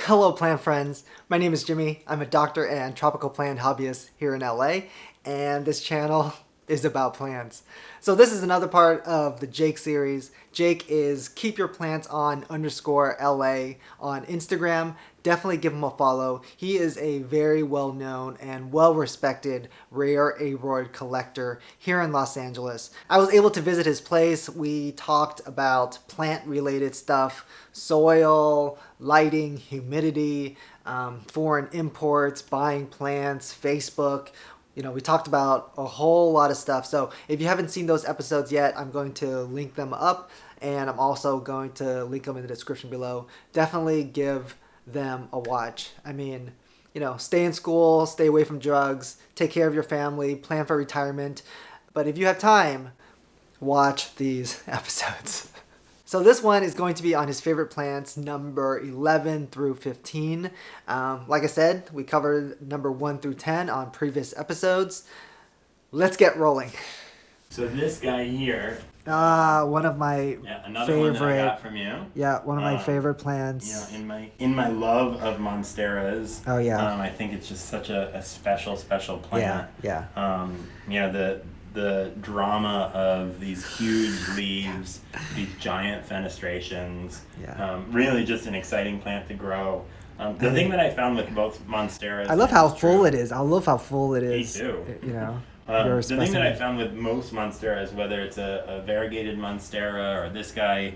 Hello plant friends, my name is Jimmy. I'm a doctor and tropical plant hobbyist here in LA, and this channel is about plants. So this is another part of the Jake series. Jake is keep your plants on _LA on Instagram. Definitely give him a follow. He is a very well-known and well-respected rare aroid collector here in Los Angeles. I was able to visit his place. We talked about plant-related stuff, soil, lighting, humidity, foreign imports, buying plants, Facebook. You know, we talked about a whole lot of stuff. So if you haven't seen those episodes yet, I'm going to link them up, and I'm also going to link them in the description below. Definitely give them a watch. I mean, you know, stay in school, stay away from drugs, take care of your family, plan for retirement. But if you have time, watch these episodes. So this one is going to be on his favorite plants, number 11 through 15. Like I said, we covered number 1 through 10 on previous episodes. Let's get rolling. So this guy here. One of my another favorite. One that I got from you. Yeah, one of my favorite plants. You know, in my love of Monsteras. Oh yeah. I think it's just such a special plant. Yeah. You know, the drama of these huge leaves, these giant fenestrations. Yeah. Really just an exciting plant to grow. The thing that I found with both Monsteras. I love how full it is. I love how full it is. Me too. You know. The thing that I found with most Monsteras, whether it's a variegated Monstera or this guy,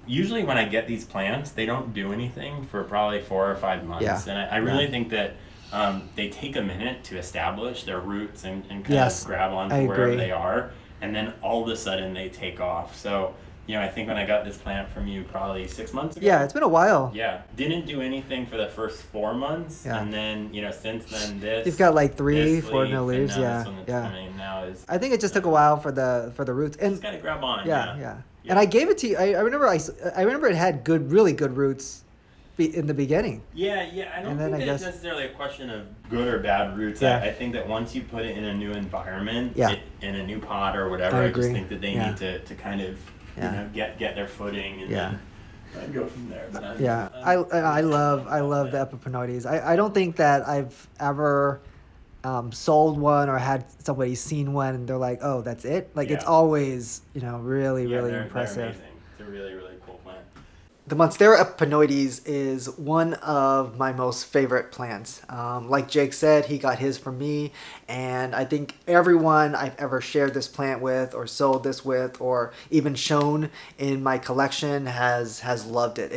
usually when I get these plants, they don't do anything for probably 4 or 5 months. Yeah. And I really think that they take a minute to establish their roots and kind of grab onto wherever they are. And then all of a sudden they take off. So, you know, I think when I got this plant from you probably 6 months ago. Yeah, it's been a while. Yeah. Didn't do anything for the first 4 months. Yeah. And then, you know, since then this. You've got like 3, 4 new leaves. Yeah. I think it just took a while for the roots. And just gotta grab on. Yeah. And I gave it to you. I remember it had really good roots in the beginning. Yeah. I don't think it's necessarily a question of good or bad roots. Yeah. I think that once you put it in a new environment, in a new pot or whatever, I just think that they need to kind of you know, get their footing and then go from there. But I love the epipremnoides. I don't think that I've ever sold one or had somebody seen one and they're like, oh, that's it. Like it's always, you know, really impressive. They're amazing. It's a really cool plant. The Monstera epipremnoides is one of my most favorite plants. Like Jake said, he got his from me, and I think everyone I've ever shared this plant with or sold this with or even shown in my collection has loved it.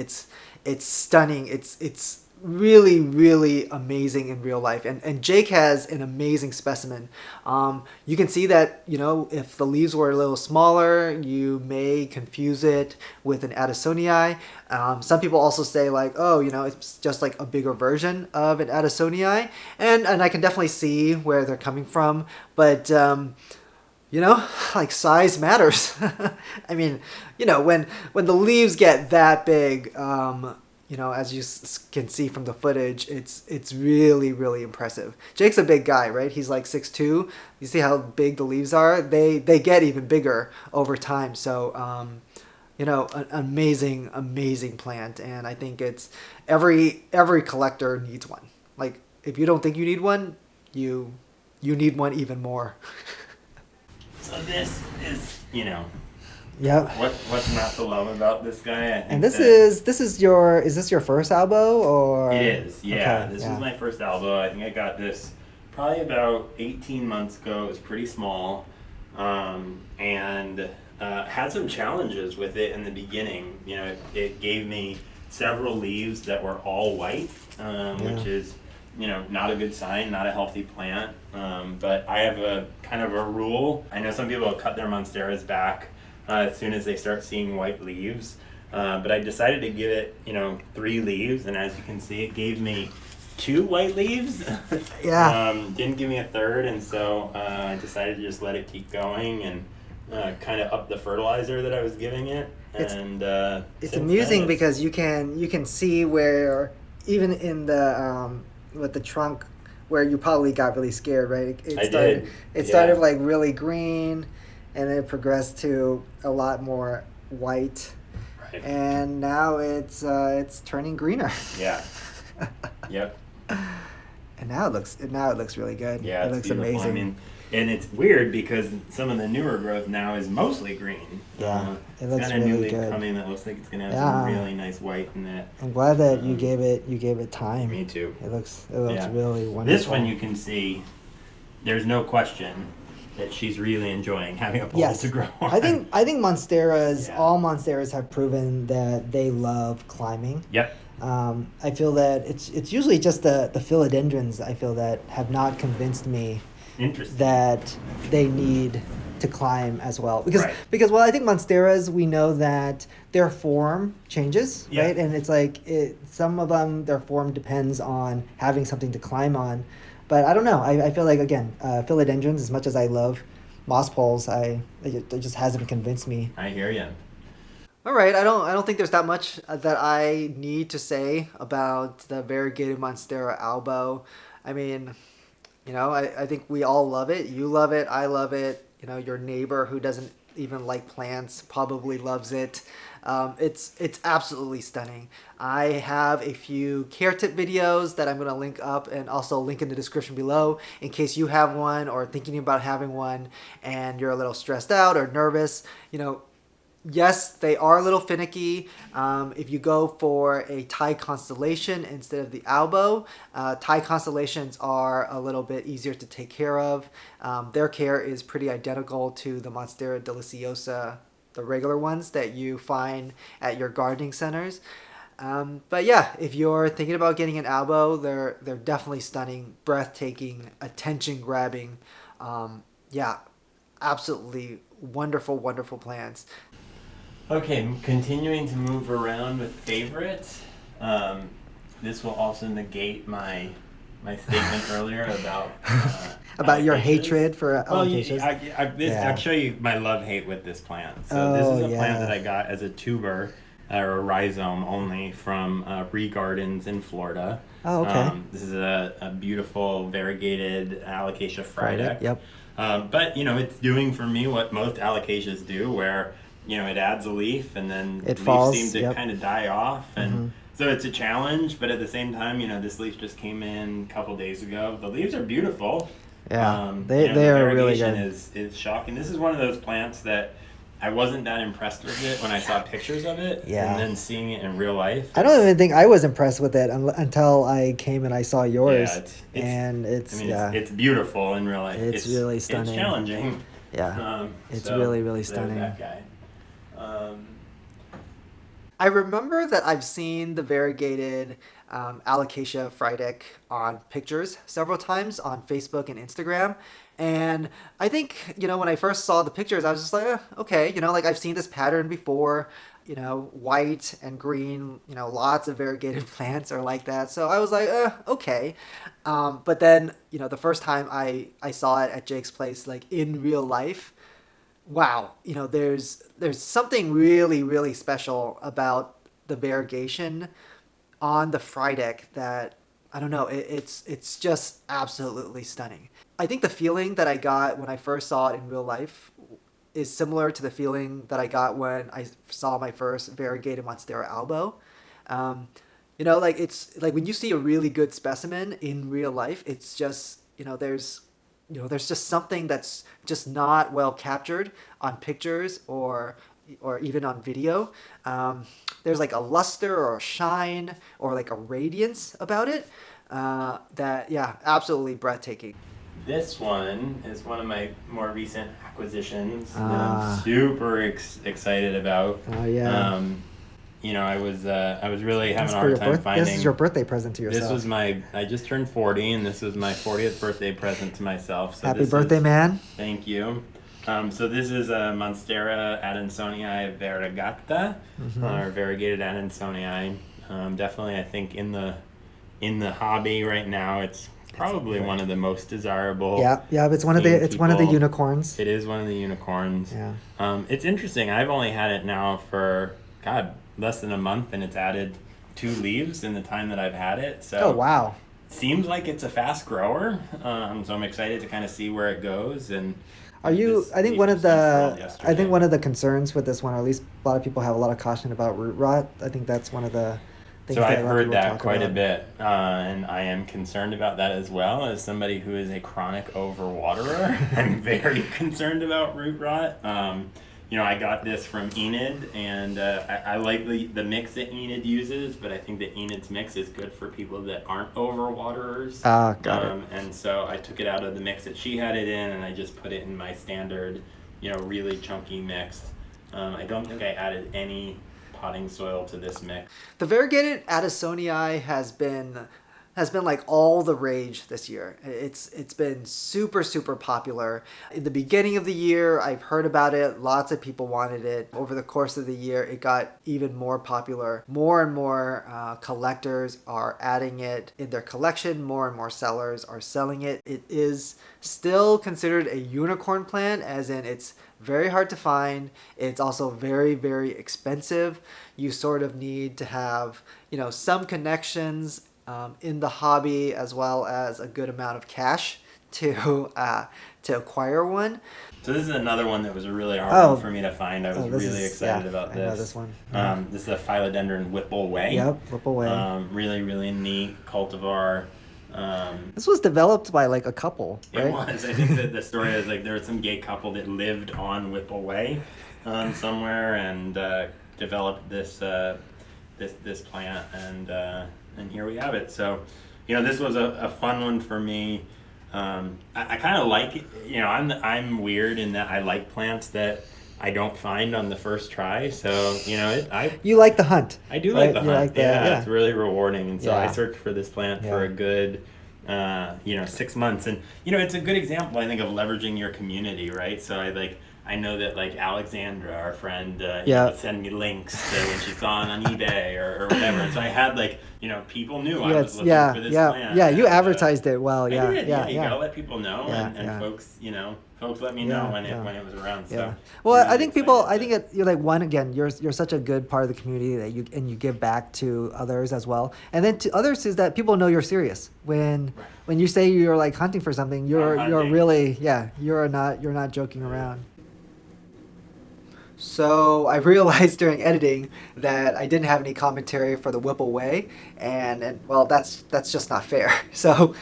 It's stunning. It's really amazing in real life, and Jake has an amazing specimen. You can see that, you know, if the leaves were a little smaller, you may confuse it with an adansonii. Some people also say like, oh, you know, it's just like a bigger version of an adansonii, and I can definitely see where they're coming from, but you know, like size matters. I mean, you know, when the leaves get that big, you know, as you can see from the footage, it's really impressive. Jake's a big guy, right? He's like 6'2". You see how big the leaves are? They get even bigger over time. So, you know, an amazing plant, and I think it's every collector needs one. Like, if you don't think you need one, you need one even more. So this is, you know. Yep. What's not to love about this guy? I think and is this your first albo or? It is. Yeah. Okay, this is my first albo. I think I got this probably about 18 months ago. It was pretty small, and had some challenges with it in the beginning. You know, it gave me several leaves that were all white, which is, you know, not a good sign, not a healthy plant. But I have a kind of a rule. I know some people cut their Monsteras back as soon as they start seeing white leaves. But I decided to give it, you know, 3 leaves, and as you can see, it gave me 2 white leaves. Didn't give me a third, and so I decided to just let it keep going and kind of up the fertilizer that I was giving it. It's amusing because you can see where, even in the with the trunk, where you probably got really scared, right? It started like really green, and then it progressed to a lot more white. Right. Right. and now it's turning greener. Yeah. Yep. And now it looks really good. Yeah, It it's looks beautiful. amazing. I mean, and it's weird because some of the newer growth now is mostly green. Yeah, it looks it's got a new really leaf good. coming that looks like it's gonna have Yeah. some really nice white in it. I'm glad that you gave it time. Me too. It looks Yeah. really wonderful. This one you can see, there's no question that she's really enjoying having a pole to grow on. I think Monsteras, Yeah. all Monsteras have proven that they love climbing. Yep. I feel that it's usually just the philodendrons I feel that have not convinced me Interesting. that they need to climb as well. Right. Because I think Monsteras, we know that their form changes, Yeah. right? And it's like some of them, their form depends on having something to climb on. But I don't know. I feel like, again, philodendrons, as much as I love moss poles, it just hasn't convinced me. I hear you. All right, I don't think there's that much that I need to say about the variegated Monstera albo. I mean, I think we all love it. You love it. I love it. Your neighbor who doesn't even like plants probably loves it. It's absolutely stunning. I have a few care tip videos that I'm going to link up and also link in the description below in case you have one or thinking about having one and you're a little stressed out or nervous. Yes, they are a little finicky. If you go for a Thai constellation instead of the albo, Thai constellations are a little bit easier to take care of. Their care is pretty identical to the Monstera deliciosa, the regular ones that you find at your gardening centers. But yeah, if you're thinking about getting an albo, they're definitely stunning, breathtaking, attention grabbing. Yeah, absolutely wonderful, wonderful plants. Okay, continuing to move around with favorites. This will also negate my statement earlier about your alocasias. hatred for alocasias. I'll show you my love-hate with this plant. So this is a plant that I got as a tuber or a rhizome only from Ree Gardens in Florida. Oh, okay. This is a beautiful variegated Alocasia frydek. Yep. But it's doing for me what most alocasias do, where it adds a leaf and then It leaves falls, seem to yep. kind of die off, and so it's a challenge. But at the same time, this leaf just came in a couple days ago. The leaves are beautiful. Yeah, The they are really good. variegation is shocking. This is one of those plants that I wasn't that impressed with it when I saw pictures of it, Yeah. and then seeing it in real life. I don't even think I was impressed with it until I came and I saw yours. Yeah, and it's beautiful in real life. It's really stunning. It's challenging. Yeah, it's really, really there's stunning. That guy. I remember that I've seen the variegated Alocasia frydek on pictures several times on Facebook and Instagram. And I think, when I first saw the pictures, I was just like, okay, like I've seen this pattern before, white and green, lots of variegated plants are like that. So I was like, okay. But then, the first time I saw it at Jake's place, like in real life, wow, there's something really, really special about the variegation on the frydek that, I don't know, it's just absolutely stunning. I think the feeling that I got when I first saw it in real life is similar to the feeling that I got when I saw my first variegated Monstera albo. Like it's like when you see a really good specimen in real life, it's just, there's just something that's just not well captured on pictures or even on video. There's like a luster or a shine or like a radiance about it that, yeah, absolutely breathtaking. This one is one of my more recent acquisitions that I'm super excited about. Oh yeah. I was really having a hard time finding. This is your birthday present to yourself. This was I just turned 40, and this was my 40th birthday present to myself. So Happy birthday, man. Thank you. So this is a Monstera adansonii variegata, or variegated adansonii. Definitely, I think in the hobby right now, it's probably one of the most desirable. Yeah. It's one of the unicorns. It is one of the unicorns. Yeah. It's interesting. I've only had it now for less than a month, and it's added 2 leaves in the time that I've had it. So oh wow. Seems like it's a fast grower. So I'm excited to kind of see where it goes. And Are you? I think one of installed the I think yesterday. one of the concerns with this one, or at least a lot of people have a lot of caution about root rot. I think that's one of the So things that I've a lot of heard people that talk quite a about. bit, and I am concerned about that as well. As somebody who is a chronic overwaterer, I'm very concerned about root rot. I got this from Enid, and I like the mix that Enid uses, but I think that Enid's mix is good for people that aren't overwaterers. Ah, got it. And so I took it out of the mix that she had it in, and I just put it in my standard, really chunky mix. I don't think I added any potting soil to this mix. The variegated adansonii has been like all the rage this year. It's been super popular. In the beginning of the year, I've heard about it. Lots of people wanted it. Over the course of the year, it got even more popular. More and more collectors are adding it in their collection. More and more sellers are selling it. It is still considered a unicorn plant, as in it's very hard to find. It's also very expensive. You sort of need to have, some connections in the hobby, as well as a good amount of cash to acquire one. So this is another one that was a really hard one Oh, for me to find. I was this really is excited about I know this. this one. Yeah. This is a Philodendron Whipple Way. Yep, Whipple Way. Really neat cultivar. This was developed by like a couple, right? It was. I think that the story is like there was some gay couple that lived on Whipple Way somewhere and developed this plant, and here we have it. So, this was a fun one for me. I kind of like it. I'm weird in that I like plants that I don't find on the first try. So, You like the hunt. I do right? like the You hunt. like the, Yeah, it's really rewarding. And so I Yeah. searched for this plant Yeah. for a good, 6 months. And, it's a good example, I think, of leveraging your community, right? So I know that like Alexandra, our friend, would send me links to when she saw it on eBay or whatever. And so I had people knew I was looking for this plant. Yeah, you And, advertised it well. I Yeah, did. yeah, You gotta let people know, Yeah, and yeah. folks let me know when it was around. So Yeah. Well, really I think people. I excited think you're like one again. You're such a good part of the community that you give back to others as well, and then to others is that people know you're serious when you say you're like hunting for something. You're hunting. really you're not joking around. So I realized during editing that I didn't have any commentary for the Whipple Way, and well, that's just not fair. So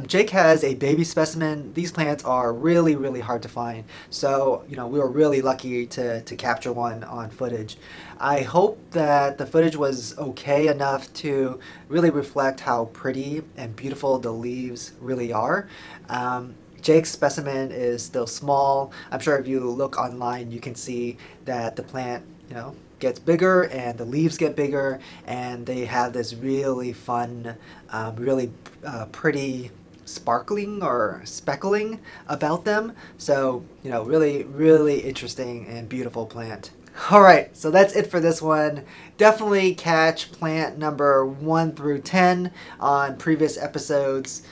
Jake has a baby specimen. These plants are really hard to find. So we were really lucky to capture one on footage. I hope that the footage was okay enough to really reflect how pretty and beautiful the leaves really are. Jake's specimen is still small. I'm sure if you look online, you can see that the plant, gets bigger and the leaves get bigger, and they have this really fun, really pretty sparkling or speckling about them. So, really interesting and beautiful plant. All right, so that's it for this one. Definitely catch plant number 1 through 10 on previous episodes.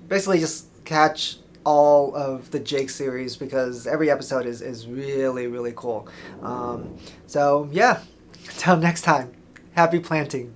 Basically, just catch all of the Jake series because every episode is really cool. So yeah, until next time, happy planting.